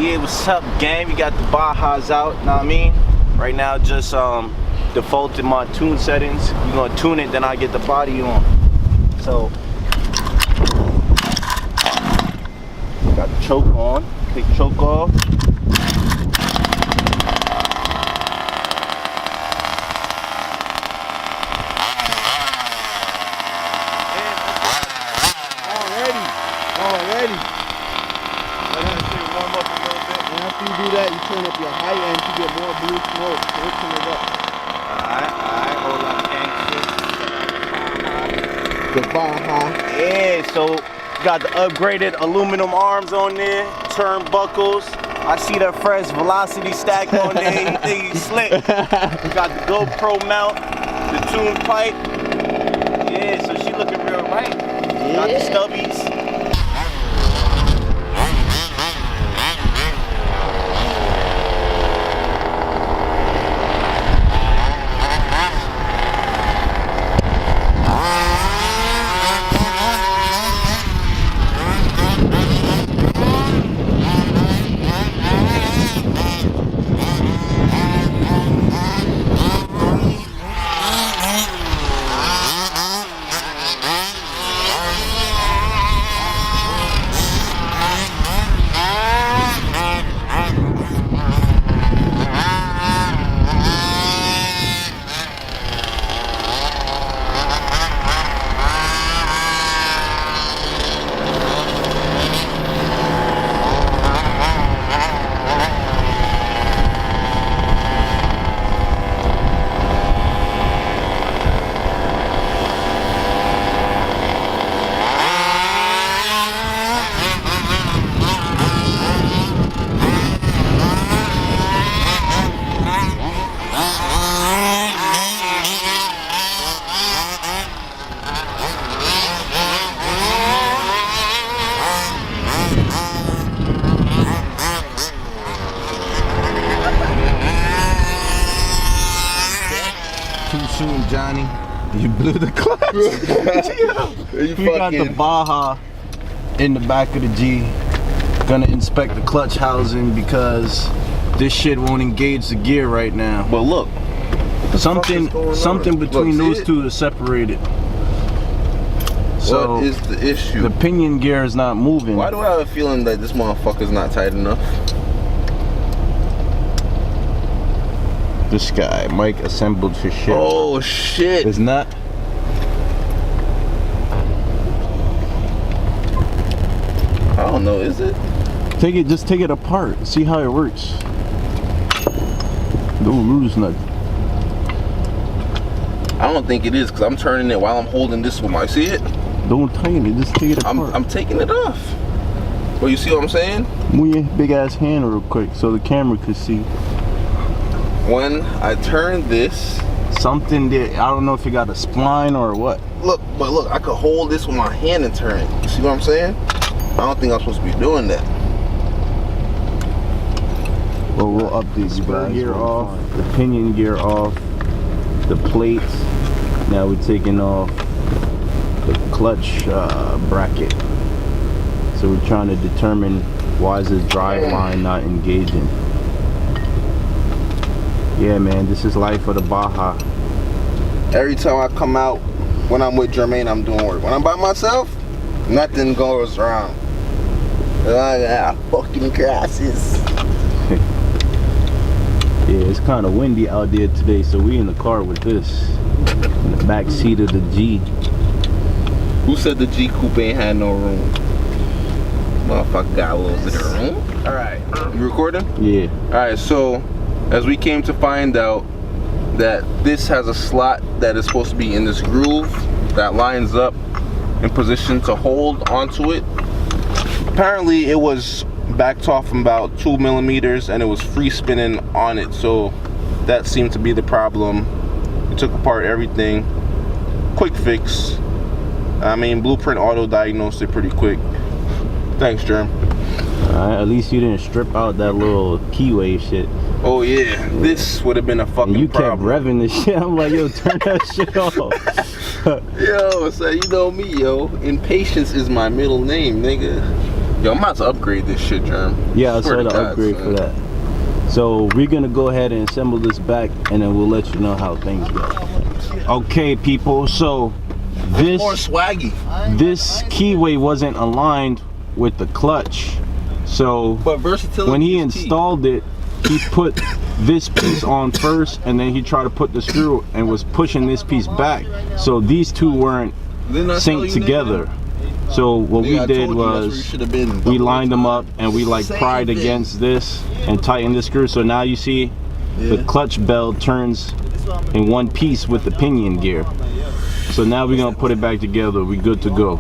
Yeah, what's up, gang? We got the Bajas out, know what I mean? Right now, just defaulted my tune settings. We're gonna tune it, then I get the body on. So, got the choke on. Take the choke off. Already. Let that shit warm up a little bit. And after you do that, you turn up your high end to get more blue smoke. So let's turn it up. Alright, hold on, gang. The Baja. Yeah, so got the upgraded aluminum arms on there, turnbuckles. I see that fresh velocity stack on there. You think he's slick? Got the GoPro mount, the tune pipe. Yeah, so she looking real right. Got the stubbies. Too soon, Johnny. You blew the clutch. We got the Baja in the back of the G. Gonna inspect the clutch housing because this shit won't engage the gear right now. But look, something between those two is separated. So what is the issue? The pinion gear is not moving. Why do I have a feeling that this motherfucker's not tight enough? This guy, Mike, assembled his shit. Oh shit! It's not. I don't know. Is it? Just take it apart. See how it works. Don't lose nothing. I don't think it is because I'm turning it while I'm holding this with my. See it? Don't tighten it. Just take it apart. I'm taking it off. Well, you see what I'm saying? Move your big ass hand real quick so the camera could see. When I turn this, something that I don't know if you got a spline or what. Look, I could hold this with my hand and turn it. You see what I'm saying? I don't think I'm supposed to be doing that. Well, we'll update you guys. Gear off, the pinion gear off, the plates. Now we're taking off the clutch bracket. So we're trying to determine why is this drive line not engaging. Yeah, man, this is life for the Baja. Every time I come out, when I'm with Jermaine, I'm doing work. When I'm by myself, nothing goes wrong. Fucking crashes. Yeah, it's kind of windy out there today, so we in the car with this. In the back seat of the G. Who said the G Coupe ain't had no room? Motherfucker got a little bit of room. Alright, you recording? Yeah. Alright, so as we came to find out that this has a slot that is supposed to be in this groove that lines up in position to hold onto it. Apparently it was backed off from about 2 millimeters and it was free spinning on it, so that seemed to be the problem. We took apart everything. Quick fix. I mean, Blueprint auto diagnosed it pretty quick. Thanks, Germ. Alright, at least you didn't strip out that little keyway shit. Oh yeah, this would have been a fucking you problem. You kept revving this shit. I'm like, yo, turn that shit off. Yo, so you know me, yo. Impatience is my middle name, nigga. Yo, I'm about to upgrade this shit, Germ. Yeah, I Swear saw to the God, upgrade son. for that. So we're gonna go ahead and assemble this back, and then we'll let you know how things go. Okay, people. So More swaggy. this keyway wasn't aligned with the clutch. So But versatility when he is key. installed it, he put this piece on first, and then he tried to put the screw and was pushing this piece back. So these two weren't Didn't I tell synced you, together. So what Nigga, we I did told you that's where you was should have been. we lined them up and we like Same pried thing. against this and tightened the screw. So now you see the clutch belt turns in one piece with the pinion gear. So now we're gonna put it back together. We good to go.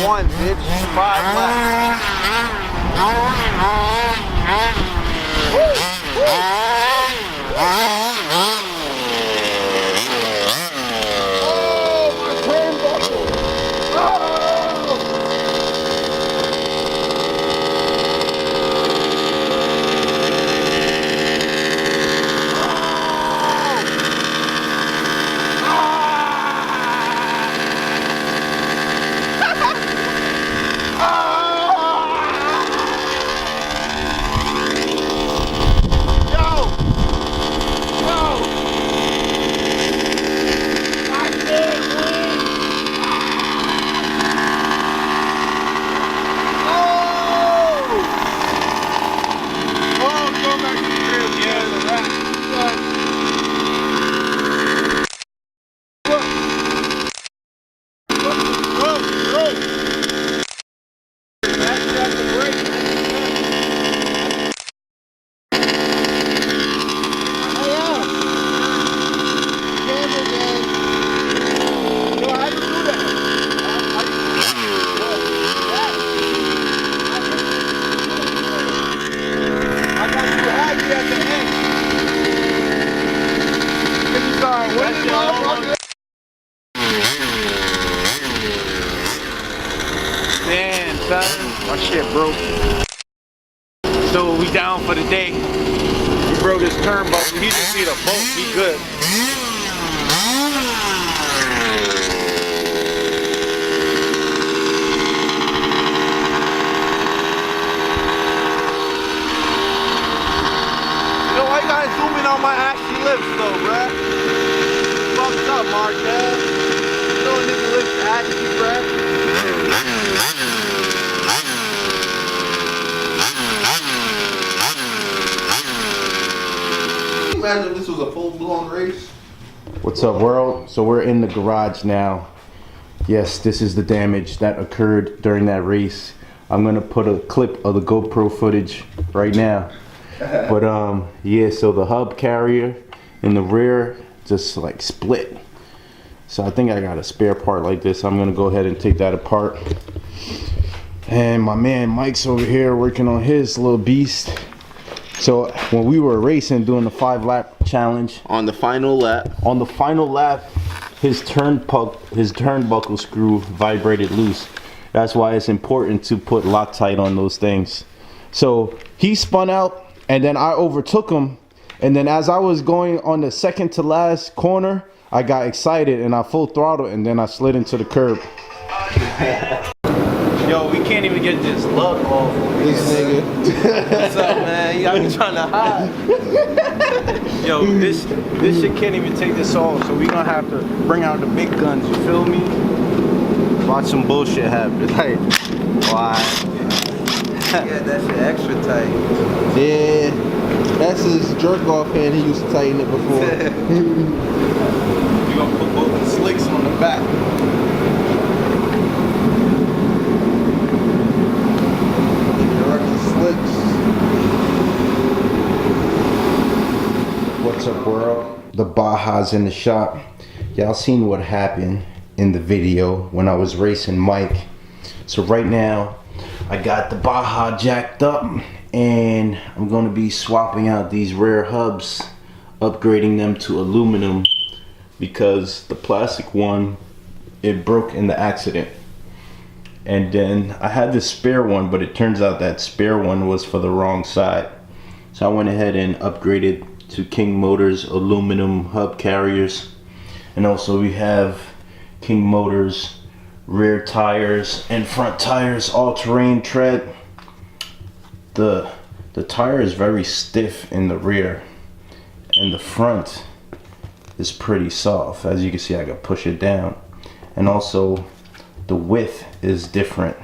One, bitch. 5 left. Man, son, my shit broke. So we down for the day. We broke his turnbuckle. He just need a bolt. He good. Yo, why you gotta zoom in on my ashy lips though, bruh? Fucked up, Marquez. You know nigga lips ashy, bruh. Imagine if this was a full-blown race. What's up, world? So we're in the garage now. Yes, this is the damage that occurred during that race. I'm gonna put a clip of the GoPro footage right now. But yeah, so the hub carrier in the rear just like split. So I think I got a spare part like this. I'm gonna go ahead and take that apart. And my man Mike's over here working on his little beast. So when we were racing, doing the 5-lap challenge, On the final lap. his turnbuckle screw vibrated loose. That's why it's important to put Loctite on those things. So he spun out, and then I overtook him, And then as I was going on the second to last corner, I got excited and I full throttled and then I slid into the curb. Yo, we can't even get this lug off. This nigga. What's up, man? Y'all be trying to hide. Yo, this shit can't even take this off, so we gonna have to bring out the big guns, you feel me? Watch some bullshit happen. Like, why? Yeah, that shit extra tight. Yeah, that's his jerk off hand. He used to tighten it before. We gonna put both the slicks on the back. What's up, world? The Baja's in the shop. Y'all seen what happened in the video when I was racing Mike. So right now, I got the Baja jacked up and I'm gonna be swapping out these rear hubs, upgrading them to aluminum because the plastic one, it broke in the accident. And then I had this spare one, but it turns out that spare one was for the wrong side. So I went ahead and upgraded to King Motors aluminum hub carriers. And also we have King Motors rear tires and front tires, all-terrain tread. The tire is very stiff in the rear and the front is pretty soft. As you can see, I can push it down. And also the width is different.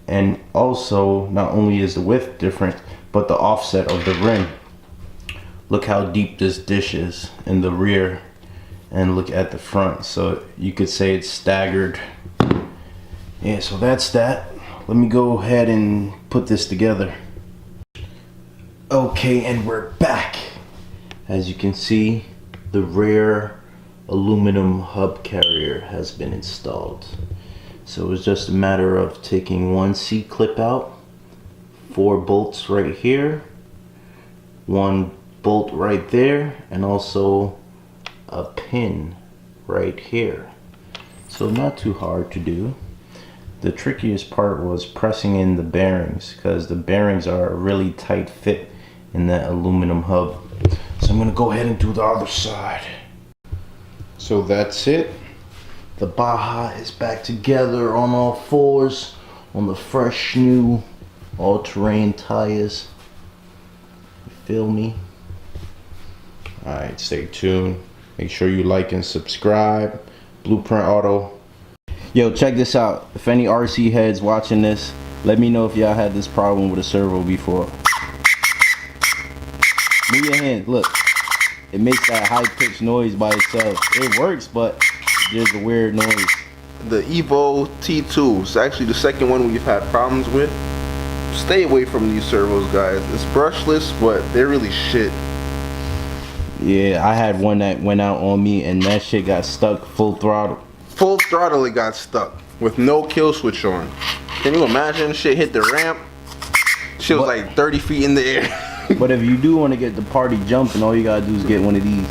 And also, not only is the width different, but the offset of the rim. Look how deep this dish is in the rear and look at the front. So you could say it's staggered. Yeah, so that's that. Let me go ahead and put this together. Okay, and we're back. As you can see, the rear aluminum hub carrier has been installed. So it's just a matter of taking one C-clip out, 4 bolts right here, 1 bolt right there, and also a pin right here. So not too hard to do. The trickiest part was pressing in the bearings because the bearings are a really tight fit in that aluminum hub. So I'm gonna go ahead and do the other side. So that's it. The Baja is back together on all fours on the fresh new all-terrain tires. You feel me? Alright, stay tuned. Make sure you like and subscribe. Blueprint Auto. Yo, check this out. If any RC heads watching this, let me know if y'all had this problem with a servo before. Move your hand, look. It makes that high-pitched noise by itself. It works, but there's a weird noise. The Evo T2 is actually the second one we've had problems with. Stay away from these servos, guys. It's brushless, but they're really shit. Yeah, I had one that went out on me and that shit got stuck full throttle. Full throttle, it got stuck with no kill switch on. Can you imagine? Shit hit the ramp. Shit was like 30 feet in the air. But if you do want to get the party jumping, all you gotta do is get one of these.